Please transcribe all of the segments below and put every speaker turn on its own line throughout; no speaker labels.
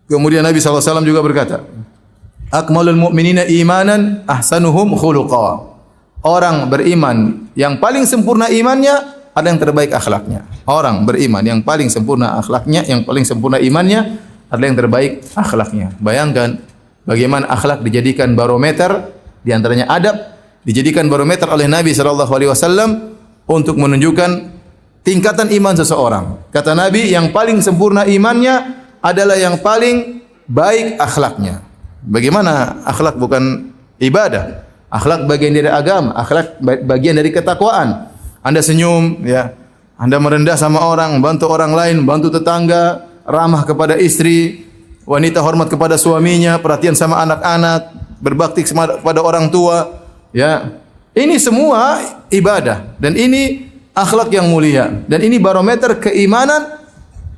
Kemudian Nabi SAW juga berkata, akmalul mu'minina imanan ahsanuhum khuluqa. Orang beriman yang paling sempurna imannya ada yang terbaik akhlaknya. Orang beriman yang paling sempurna akhlaknya, yang paling sempurna imannya adalah yang terbaik akhlaknya. Bayangkan bagaimana akhlak dijadikan barometer, di antaranya adab dijadikan barometer oleh Nabi SAW untuk menunjukkan tingkatan iman seseorang. Kata Nabi, yang paling sempurna imannya adalah yang paling baik akhlaknya. Bagaimana akhlak bukan ibadah? Akhlak bagian dari agama, akhlak bagian dari ketakwaan. Anda senyum, ya. Anda merendah sama orang, bantu orang lain, bantu tetangga, ramah kepada istri, wanita hormat kepada suaminya, perhatian sama anak-anak, berbakti kepada orang tua, ya. Ini semua ibadah dan ini akhlak yang mulia dan ini barometer keimanan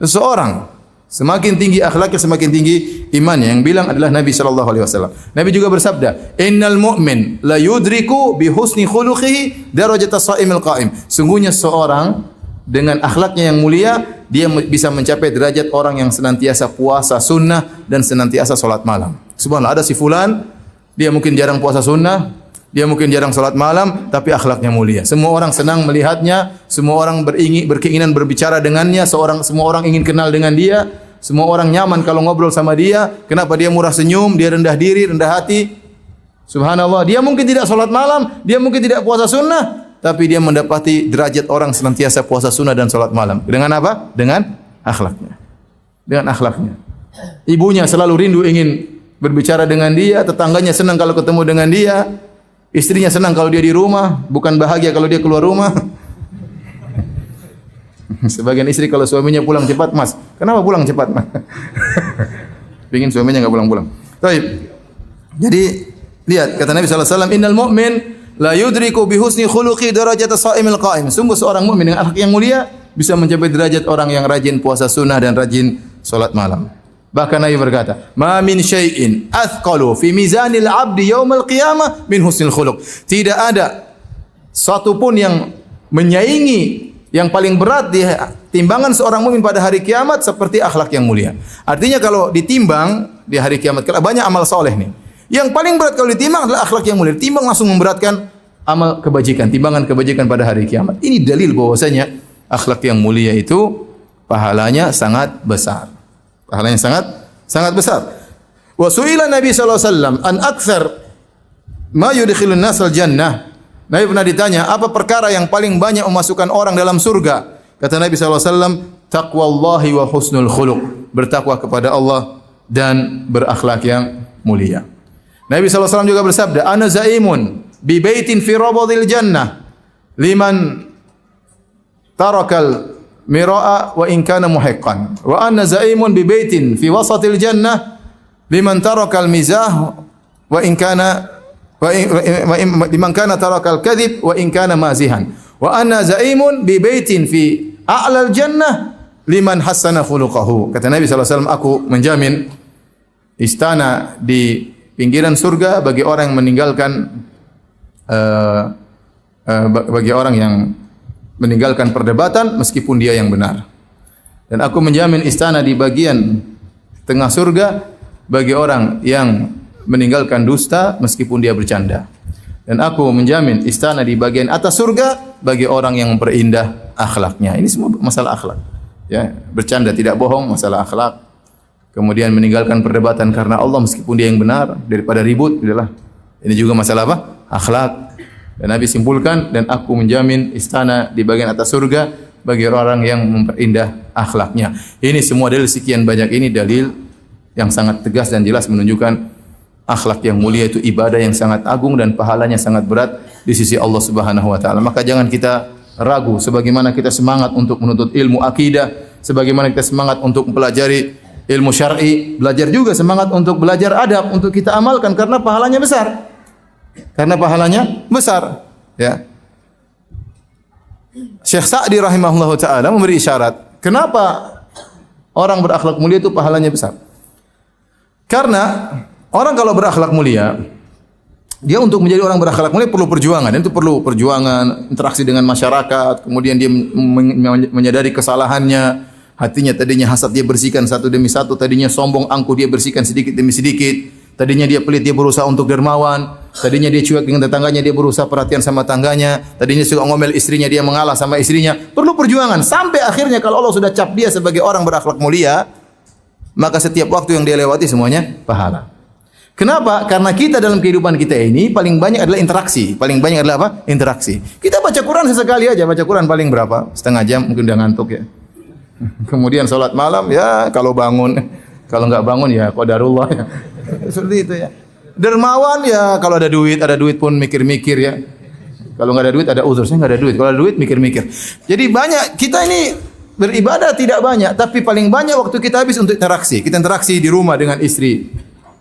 seseorang. Semakin tinggi akhlaknya, semakin tinggi imannya. Yang bilang adalah Nabi sallallahu alaihi wasallam. Nabi juga bersabda, "Innal mu'min la yudriku bi husni khuluqihi darajatas shaimil qa'im." Sungguhnya seorang dengan akhlaknya yang mulia, dia bisa mencapai derajat orang yang senantiasa puasa sunnah dan senantiasa salat malam. Subhanallah, ada si fulan, dia mungkin jarang puasa sunnah, dia mungkin jarang salat malam, tapi akhlaknya mulia. Semua orang senang melihatnya, semua orang berkeinginan berbicara dengannya, semua orang ingin kenal dengan dia, semua orang nyaman kalau ngobrol sama dia. Kenapa? Dia murah senyum, dia rendah diri, rendah hati. Subhanallah, dia mungkin tidak salat malam, dia mungkin tidak puasa sunnah, tapi dia mendapati derajat orang senantiasa puasa sunnah dan salat malam. Dengan apa? Dengan akhlaknya. Dengan akhlaknya. Ibunya selalu rindu ingin berbicara dengan dia, tetangganya senang kalau ketemu dengan dia. Istrinya senang kalau dia di rumah, bukan bahagia kalau dia keluar rumah. Sebagian istri kalau suaminya pulang cepat, "Mas, kenapa pulang cepat, Mas?" Pengin suaminya enggak pulang-pulang. Baik. Jadi lihat kata Nabi sallallahu alaihi wasallam, "Innal mu'min la yudriku bi husni khuluqi darajata shaimil qa'im." Sungguh seorang mukmin dengan akhlak yang mulia bisa mencapai derajat orang yang rajin puasa sunnah dan rajin salat malam. Bahkan Nabi berkata, "Ma min syai'in athqalu fi mizanil 'abdi yaumal qiyamah min husnil khuluq." Tidak ada satu pun yang menyaingi yang paling berat di timbangan seorang mukmin pada hari kiamat seperti akhlak yang mulia. Artinya kalau ditimbang di hari kiamat, banyak amal soleh nih. Yang paling berat kalau ditimbang adalah akhlak yang mulia. Timbang langsung memberatkan amal kebajikan, timbangan kebajikan pada hari kiamat. Ini dalil bahwasanya akhlak yang mulia itu pahalanya sangat besar. Pahalanya sangat besar. Wa su'ila Nabi sallallahu alaihi wasallam an aktsar ma yudkhilun nas al-jannah. Nabi pernah ditanya, apa perkara yang paling banyak memasukkan orang dalam surga? Kata Nabi sallallahu alaihi wasallam, taqwallahi wa husnul khuluq. Bertakwa kepada Allah dan berakhlak yang mulia. Nabi sallallahu alaihi wasallam juga bersabda, ana zaimun bi baitin fi rabadil jannah liman tarakal mira'a wa in kana muhiqqan wa anna zaimun bi baitin fi wasatil jannah liman tarakal mizah wa in kana liman kana tarakal kadhib wa in kana mazihan wa anna zaimun bi baitin fi a'lal jannah liman hassana khuluquhu. Kata Nabi sallallahu alaihi wasallam, aku menjamin istana di pinggiran surga bagi orang yang meninggalkan bagi orang yang meninggalkan perdebatan meskipun dia yang benar. Dan aku menjamin istana di bagian tengah surga bagi orang yang meninggalkan dusta meskipun dia bercanda. Dan aku menjamin istana di bagian atas surga bagi orang yang memperindah akhlaknya. Ini semua masalah akhlak. Ya, bercanda tidak bohong, masalah akhlak. Kemudian meninggalkan perdebatan karena Allah meskipun dia yang benar daripada ribut, itulah. Ini juga masalah apa? Akhlak. Dan Nabi simpulkan, dan aku menjamin istana di bagian atas surga bagi orang yang memperindah akhlaknya. Ini semua dalil sekian banyak ini dalil yang sangat tegas dan jelas menunjukkan akhlak yang mulia itu ibadah yang sangat agung dan pahalanya sangat berat di sisi Allah Subhanahu wa taala. Maka jangan kita ragu, sebagaimana kita semangat untuk menuntut ilmu akidah, sebagaimana kita semangat untuk mempelajari ilmu syar'i, belajar juga semangat untuk belajar adab untuk kita amalkan karena pahalanya besar. Karena pahalanya besar, ya. Syekh Sa'di rahimahullahu taala memberi isyarat, kenapa orang berakhlak mulia itu pahalanya besar? Karena orang kalau berakhlak mulia, dia untuk menjadi orang berakhlak mulia perlu perjuangan, dan itu perlu perjuangan, interaksi dengan masyarakat, kemudian dia menyadari kesalahannya, Hatinya tadinya hasad dia bersihkan satu demi satu, tadinya sombong angkuh dia bersihkan sedikit demi sedikit. Tadinya dia pelit dia berusaha untuk dermawan, tadinya dia cuek dengan tetangganya dia berusaha perhatian sama tangganya, tadinya suka ngomel istrinya dia mengalah sama istrinya. Perlu perjuangan sampai akhirnya kalau Allah sudah cap dia sebagai orang berakhlak mulia, maka setiap waktu yang dia lewati semuanya pahala. Kenapa? Karena kita dalam kehidupan kita ini paling banyak adalah interaksi. Paling banyak adalah apa? Interaksi. Kita baca Quran sesekali aja. Baca Quran paling berapa? Setengah jam, mungkin udah ngantuk ya. Kemudian sholat malam, ya kalau bangun. Kalau nggak bangun ya qadarullah ya. Seperti itu ya. Dermawan ya kalau ada duit pun mikir-mikir ya. Kalau nggak ada duit ada uzur, saya nggak ada duit. Kalau ada duit mikir-mikir. Jadi banyak, kita ini beribadah tidak banyak, tapi paling banyak waktu kita habis untuk interaksi. Kita interaksi di rumah dengan istri.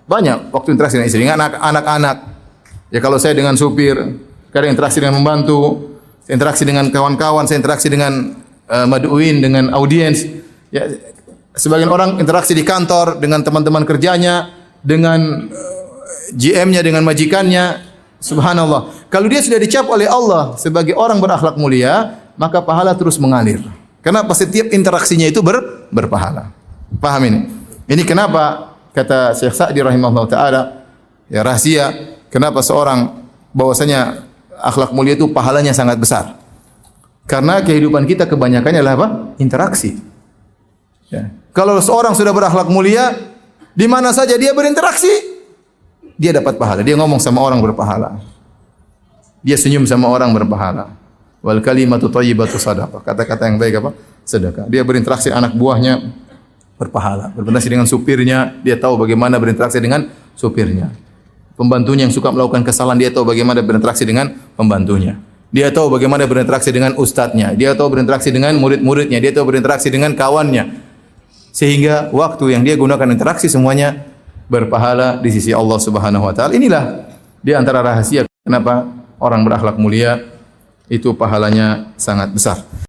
Banyak waktu interaksi dengan istri, dengan anak-anak. Ya kalau saya dengan supir, kadang interaksi dengan membantu, saya interaksi dengan kawan-kawan, saya interaksi dengan mad'uin, dengan audiens. Ya, sebagian orang interaksi di kantor dengan teman-teman kerjanya, dengan GM-nya, dengan majikannya. Subhanallah. Kalau dia sudah dicap oleh Allah sebagai orang berakhlak mulia, maka pahala terus mengalir. Kenapa? Setiap interaksinya itu berpahala. Paham ini? Ini kenapa kata Syekh Sa'di rahimahullah ta'ala, ya rahasia kenapa seorang bahwasanya akhlak mulia itu pahalanya sangat besar. Karena kehidupan kita kebanyakannya adalah apa? Interaksi. Ya. Kalau seorang sudah berakhlak mulia, di mana saja dia berinteraksi, dia dapat pahala. Dia ngomong sama orang berpahala. Dia senyum sama orang berpahala. Wal kalimatu thayyibatu shadaqah. Kata-kata yang baik apa? Sedekah. Dia berinteraksi anak buahnya berpahala. Berinteraksi dengan supirnya, dia tahu bagaimana berinteraksi dengan supirnya. Pembantunya yang suka melakukan kesalahan, dia tahu bagaimana berinteraksi dengan pembantunya. Dia tahu bagaimana berinteraksi dengan ustadznya. Dia tahu berinteraksi dengan murid-muridnya. Dia tahu berinteraksi dengan kawannya. Sehingga waktu yang dia gunakan interaksi semuanya berpahala di sisi Allah Subhanahu wa taala. Inilah di antara rahasia kenapa orang berakhlak mulia itu pahalanya sangat besar.